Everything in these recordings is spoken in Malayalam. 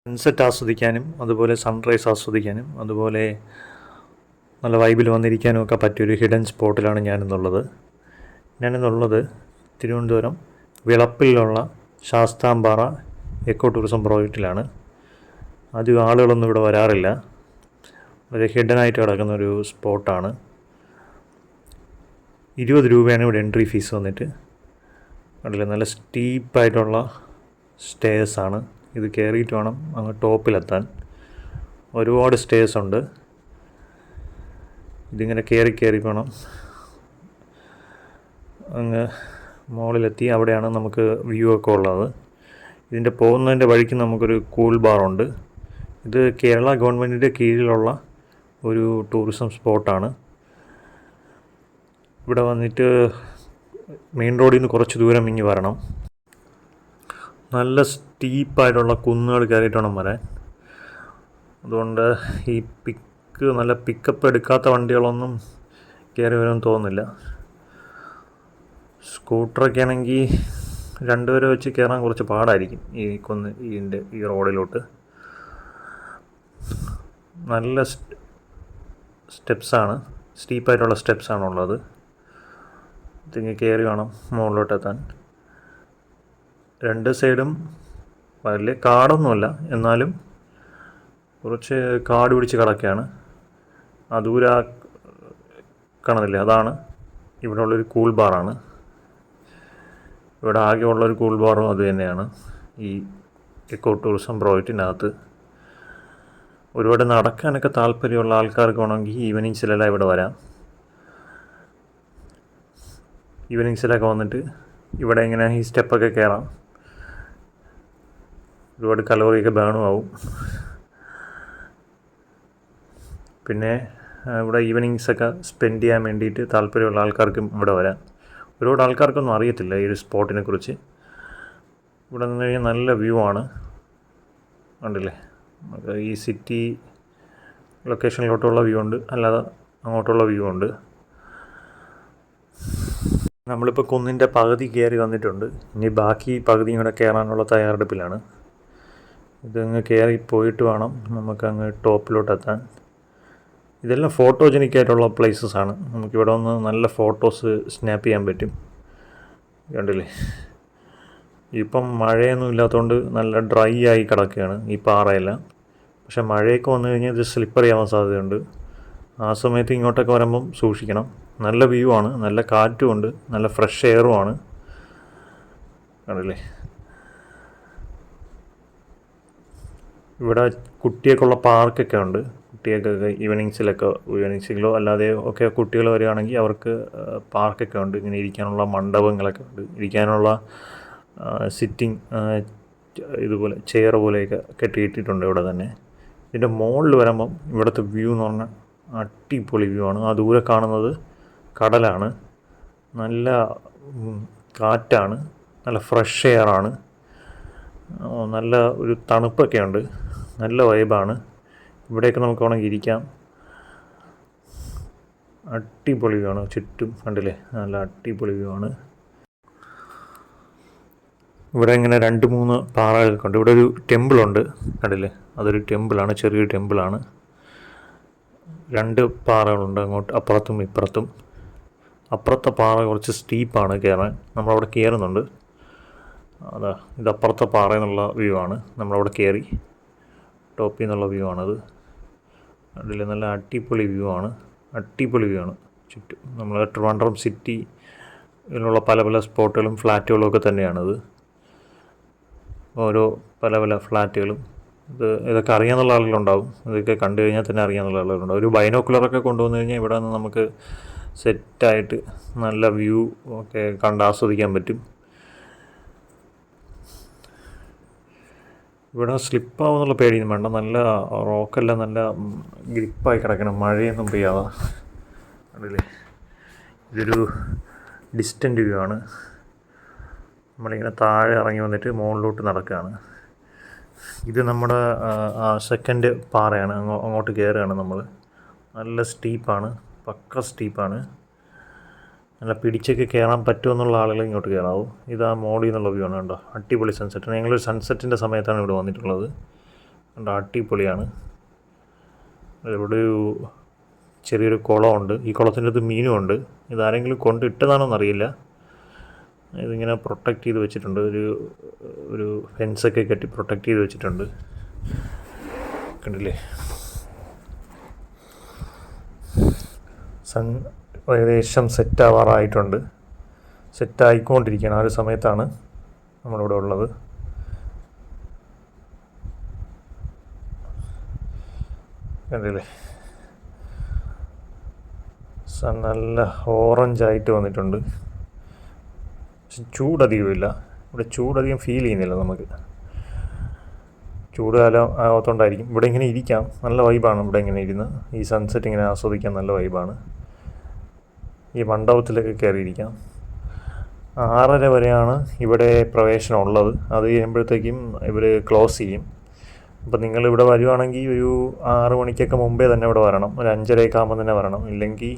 സൺസെറ്റ് ആസ്വദിക്കാനും അതുപോലെ സൺറൈസ് ആസ്വദിക്കാനും അതുപോലെ നല്ല വൈബിൽ വന്നിരിക്കാനും ഒക്കെ പറ്റിയൊരു ഹിഡൻ സ്പോട്ടിലാണ് ഞാനിന്നുള്ളത് തിരുവനന്തപുരം വിളപ്പിലുള്ള ശാസ്താംപാറ എക്കോ ടൂറിസം പ്രോജക്റ്റിലാണ്. അധികം ആളുകളൊന്നും ഇവിടെ വരാറില്ല. ഒരു ഹിഡനായിട്ട് കിടക്കുന്നൊരു സ്പോട്ടാണ്. 20 രൂപയാണ് ഇവിടെ എൻട്രി ഫീസ് വന്നിട്ട്. കണ്ടില്ലേ, നല്ല സ്റ്റീപ്പായിട്ടുള്ള സ്റ്റേഴ്സാണ്. ഇത് കയറിയിട്ട് വേണം അങ്ങ് ടോപ്പിലെത്താൻ. ഒരുപാട് സ്റ്റേഴ്സ് ഉണ്ട്. ഇതിങ്ങനെ കയറി വേണം അങ്ങ് മുകളിലെത്തി. അവിടെയാണ് നമുക്ക് വ്യൂ ഒക്കെ ഉള്ളത്. ഇതിൻ്റെ പോകുന്നതിൻ്റെ വഴിക്ക് നമുക്കൊരു കൂൾ ബാറുണ്ട്. ഇത് കേരള ഗവൺമെൻറ്റിൻ്റെ കീഴിലുള്ള ഒരു ടൂറിസം സ്പോട്ടാണ്. ഇവിടെ വന്നിട്ട് മെയിൻ റോഡിൽ നിന്ന് കുറച്ച് ദൂരം ഇങ്ങ് വരണം. നല്ല സ്റ്റീപ്പായിട്ടുള്ള കുന്നുകൾ കയറിയിട്ട് വേണം വരാൻ. അതുകൊണ്ട് ഈ നല്ല പിക്കപ്പ് എടുക്കാത്ത വണ്ടികളൊന്നും കയറി വരുമെന്ന് തോന്നുന്നില്ല. സ്കൂട്ടറൊക്കെ ആണെങ്കിൽ 2 പേരെ വെച്ച് കയറാൻ കുറച്ച് പാടായിരിക്കും ഈ റോഡിലോട്ട്. നല്ല സ്റ്റെപ്സാണ്, സ്റ്റീപ്പായിട്ടുള്ള സ്റ്റെപ്സാണുള്ളത്. ഇതിങ്ങ് കയറി വേണം മുകളിലോട്ടെത്താൻ. 2 സൈഡും വലിയ കാടൊന്നുമല്ല, എന്നാലും കുറച്ച് കാട് പിടിച്ച് കിടക്കുകയാണ്. ദൂരെ കാണുന്നില്ലേ, അതാണ് ഇവിടെ ഉള്ളൊരു കൂൾ ബാറാണ്. ഇവിടെ ആകെ ഉള്ളൊരു കൂൾ ബാറും അത് തന്നെയാണ് ഈ എക്കോ ടൂറിസം പ്രോജക്റ്റിനകത്ത്. ഒരുപാട് നടക്കാനൊക്കെ താല്പര്യമുള്ള ആൾക്കാർക്ക് വേണമെങ്കിൽ ഈവനിങ്സിലെല്ലാം ഇവിടെ വരാം. ഈവനിങ്സിലൊക്കെ വന്നിട്ട് ഇവിടെ ഇങ്ങനെ ഈ സ്റ്റെപ്പൊക്കെ കയറാം. ഒരുപാട് കലോറിയൊക്കെ ബേണും ആവും. പിന്നെ ഇവിടെ ഈവനിങ്സൊക്കെ സ്പെൻഡ് ചെയ്യാൻ വേണ്ടിയിട്ട് താല്പര്യമുള്ള ആൾക്കാർക്കും ഇവിടെ വരാം. ഒരുപാട് ആൾക്കാർക്കൊന്നും അറിയത്തില്ല ഈ ഒരു സ്പോട്ടിനെ കുറിച്ച്. ഇവിടെ നിന്ന് കഴിഞ്ഞാൽ നല്ല വ്യൂ ആണ്. കണ്ടില്ലേ, നമുക്ക് ഈ സിറ്റി ലൊക്കേഷനിലോട്ടുള്ള വ്യൂ ഉണ്ട്, അല്ലാതെ അങ്ങോട്ടുള്ള വ്യൂ ഉണ്ട്. നമ്മളിപ്പോൾ കുന്നിൻ്റെ പകുതി കയറി വന്നിട്ടുണ്ട്. ഇനി ബാക്കി പകുതിയും കൂടെ കയറാനുള്ള തയ്യാറെടുപ്പിലാണ്. ഇതങ്ങ് കയറി പോയിട്ട് വേണം നമുക്കങ്ങ് ടോപ്പിലോട്ടെത്താൻ. ഇതെല്ലാം ഫോട്ടോജനിക്കായിട്ടുള്ള പ്ലേസസാണ്. നമുക്കിവിടെ വന്ന് നല്ല ഫോട്ടോസ് സ്നാപ്പ് ചെയ്യാൻ പറ്റും. കണ്ടില്ലേ, ഇപ്പം മഴയൊന്നും ഇല്ലാത്തതുകൊണ്ട് നല്ല ഡ്രൈ ആയി കിടക്കുകയാണ് ഈ പാറയെല്ലാം. പക്ഷെ മഴയൊക്കെ വന്നു കഴിഞ്ഞാൽ ഇത് സ്ലിപ്പറി ആവാൻ സാധ്യതയുണ്ട്. ആ സമയത്ത് ഇങ്ങോട്ടൊക്കെ വരുമ്പം സൂക്ഷിക്കണം. നല്ല വ്യൂ ആണ്, നല്ല കാറ്റും ഉണ്ട്, നല്ല ഫ്രഷ് എയറുമാണ്. കണ്ടില്ലേ, ഇവിടെ കുട്ടിയൊക്കെയുള്ള പാർക്കൊക്കെ ഉണ്ട്. കുട്ടികൾക്കൊക്കെ ഈവനിങ്സിലോ അല്ലാതെ ഒക്കെ കുട്ടികൾ വരികയാണെങ്കിൽ അവർക്ക് പാർക്കൊക്കെ ഉണ്ട്. ഇങ്ങനെ ഇരിക്കാനുള്ള മണ്ഡപങ്ങളൊക്കെ ഉണ്ട്, ഇരിക്കാനുള്ള സിറ്റിംഗ് ഇതുപോലെ ചെയർ പോലെയൊക്കെ കെട്ടിയിട്ടിട്ടുണ്ട് ഇവിടെ തന്നെ. ഇതിൻ്റെ മുകളിൽ വരുമ്പം ഇവിടുത്തെ വ്യൂ എന്ന് പറഞ്ഞാൽ അടിപൊളി വ്യൂ ആണ്. ആ ദൂരെ കാണുന്നത് കടലാണ്. നല്ല കാറ്റാണ്, നല്ല ഫ്രഷ് എയറാണ്, നല്ല ഒരു തണുപ്പൊക്കെ ഉണ്ട്, നല്ല വൈബാണ്. ഇവിടെയൊക്കെ നമുക്ക് വേണമെങ്കിൽ ഇരിക്കാം. അടിപൊളി വ്യൂ ആണ്. ചുറ്റും കണ്ടില്ലേ, നല്ല അടിപൊളി വ്യൂ ആണ്. ഇവിടെ ഇങ്ങനെ 2-3 പാറകളൊക്കെ ഉണ്ട്. ഇവിടെ ഒരു ടെമ്പിളുണ്ട്, കണ്ടില്ലേ, അതൊരു ടെമ്പിളാണ്, ചെറിയൊരു ടെമ്പിളാണ്. 2 പാറകളുണ്ട് അങ്ങോട്ട്, അപ്പുറത്തും ഇപ്പുറത്തും. അപ്പുറത്തെ പാറ കുറച്ച് സ്റ്റീപ്പാണ് കയറാൻ. നമ്മളവിടെ കയറുന്നുണ്ട്. ഇത് അപ്പുറത്തെ പാറ എന്നുള്ള വ്യൂ ആണ്. നമ്മളവിടെ കയറി ടോപ്പിൽ നിന്നുള്ള വ്യൂ ആണത്. അതിൽ നല്ല അടിപൊളി വ്യൂ ആണ്, ചുറ്റും. നമ്മൾ ട്രിവാൻഡ്രം സിറ്റിയിലുള്ള പല സ്പോട്ടുകളും ഫ്ലാറ്റുകളും ഒക്കെ തന്നെയാണത്. ഓരോ പല ഫ്ലാറ്റുകളും. ഇതൊക്കെ അറിയാമെന്നുള്ള ആളുകളുണ്ടാവും. ഇതൊക്കെ കണ്ടു കഴിഞ്ഞാൽ തന്നെ അറിയാമെന്നുള്ള ആളുകളുണ്ടാവും. ഒരു ബൈനോക്കുലറൊക്കെ കൊണ്ടുവന്നു കഴിഞ്ഞാൽ ഇവിടെ നിന്ന് നമുക്ക് സെറ്റായിട്ട് നല്ല വ്യൂ ഒക്കെ കണ്ട് ആസ്വദിക്കാൻ പറ്റും. ഇവിടെ സ്ലിപ്പാവുന്നുള്ള പേടിയൊന്നും വേണ്ട. നല്ല റോക്കെല്ലാം നല്ല ഗ്രിപ്പായി കിടക്കണം, മഴയൊന്നും പെയ്യാതെ. അതില്ലേ, ഇതൊരു ഡിസ്റ്റൻ്റ് വ്യൂ ആണ്. നമ്മളിങ്ങനെ താഴെ ഇറങ്ങി വന്നിട്ട് മുകളിലോട്ട് നടക്കുകയാണ്. ഇത് നമ്മുടെ സെക്കൻഡ് പാറയാണ്. അങ്ങോട്ട് കയറുകയാണ് നമ്മൾ. നല്ല സ്റ്റീപ്പാണ്, പക്ക സ്റ്റീപ്പാണ്. നല്ല പിടിച്ചൊക്കെ കയറാൻ പറ്റുമെന്നുള്ള ആളുകൾ ഇങ്ങോട്ട് കയറാവും. ഇതാ മോളിൽ നിന്നുള്ള വ്യൂ ആണ്. കണ്ടോ, അടിപൊളി സൺസെറ്റ്. ഞങ്ങളൊരു സൺസെറ്റിൻ്റെ സമയത്താണ് ഇവിടെ വന്നിട്ടുള്ളത്. ഉണ്ട്, അടിപൊളിയാണ്. ഇവിടെ ഒരു ചെറിയൊരു കുളമുണ്ട്. ഈ കുളത്തിൻ്റെ അടുത്ത് മീനുമുണ്ട്. ഇതാരെങ്കിലും കൊണ്ടിട്ടതാണോന്നറിയില്ല. ഇതിങ്ങനെ പ്രൊട്ടക്റ്റ് ചെയ്ത് വെച്ചിട്ടുണ്ട്. ഒരു ഫെൻസൊക്കെ കെട്ടി പ്രൊട്ടക്റ്റ് ചെയ്ത് വെച്ചിട്ടുണ്ട്. കണ്ടില്ലേ? സൺ ഏകദേശം സെറ്റാവാറായിട്ടുണ്ട്. സെറ്റായിക്കൊണ്ടിരിക്കുകയാണ്. ആ ഒരു സമയത്താണ് നമ്മളിവിടെ ഉള്ളത്. കണ്ടില്ലേ? സൺ നല്ല ഓറഞ്ചായിട്ട് വന്നിട്ടുണ്ട്. പക്ഷെ ചൂടധികമില്ല. ഇവിടെ ചൂടധികം ഫീൽ ചെയ്യുന്നില്ല നമുക്ക്. ചൂട് കാലം ആകത്തോണ്ടായിരിക്കും. ഇവിടെ ഇങ്ങനെ ഇരിക്കാം, നല്ല വൈബാണ്. ഇവിടെ ഇങ്ങനെ ഇരുന്ന് ഈ സൺസെറ്റ് ഇങ്ങനെ ആസ്വദിക്കാൻ നല്ല വൈബാണ്. ഈ മണ്ഡപത്തിലൊക്കെ കയറിയിരിക്കാം. 6:30 വരെയാണ് ഇവിടെ പ്രവേശനം ഉള്ളത്. അത് കഴിയുമ്പോഴത്തേക്കും ഇവർ ക്ലോസ് ചെയ്യും. അപ്പോൾ നിങ്ങളിവിടെ വരുവാണെങ്കിൽ ഒരു 6 മണിക്കൊക്കെ മുമ്പേ തന്നെ ഇവിടെ വരണം. ഒരു 5:30 ആകുമ്പോൾ തന്നെ വരണം. ഇല്ലെങ്കിൽ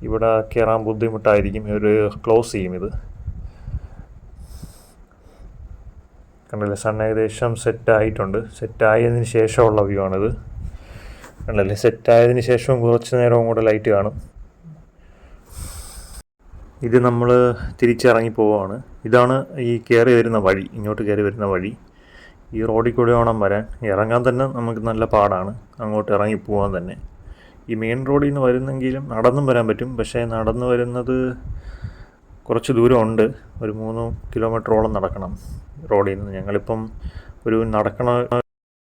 ഇവിടെ കയറാൻ ബുദ്ധിമുട്ടായിരിക്കും. ഇവർ ക്ലോസ് ചെയ്യും ഇത്. കണ്ടല്ലേ? സൺ ഏകദേശം സെറ്റായിട്ടുണ്ട്. സെറ്റായതിന് ശേഷമുള്ള വ്യൂ ആണിത്. കണ്ടല്ലേ? സെറ്റായതിന് ശേഷം കുറച്ച് നേരവും കൂടെ ലൈറ്റ് കാണും. ഇത് നമ്മൾ തിരിച്ചിറങ്ങി പോവുകയാണ്. ഇതാണ് ഈ കയറി വരുന്ന വഴി, ഇങ്ങോട്ട് കയറി വരുന്ന വഴി. ഈ റോഡിൽ കൂടെ വേണം വരാൻ. ഇറങ്ങാൻ തന്നെ നമുക്ക് നല്ല പാടാണ്, അങ്ങോട്ട് ഇറങ്ങി പോകാൻ തന്നെ. ഈ മെയിൻ റോഡിൽ നിന്ന് വരുന്നെങ്കിലും നടന്നും വരാൻ പറ്റും. പക്ഷേ നടന്നു വരുന്നത് കുറച്ച് ദൂരമുണ്ട്. ഒരു 3 കിലോമീറ്ററോളം നടക്കണം റോഡിൽ നിന്ന്. ഞങ്ങളിപ്പം ഒരു നടക്കണ